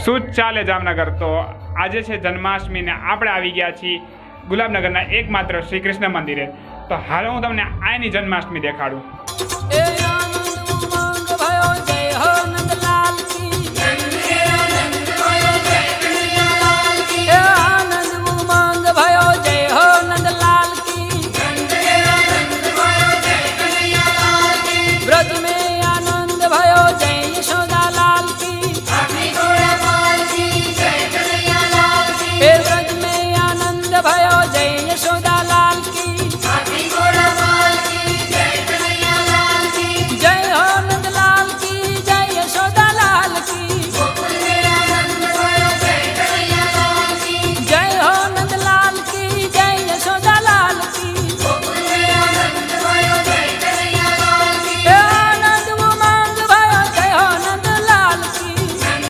શું ચાલે જામનગર? તો આજે છે જન્માષ્ટમી ને આપણે આવી ગયા છીએ ગુલાબનગરના એકમાત્ર શ્રી કૃષ્ણ મંદિરે. તો હાલ હું તમને આની જન્માષ્ટમી દેખાડું.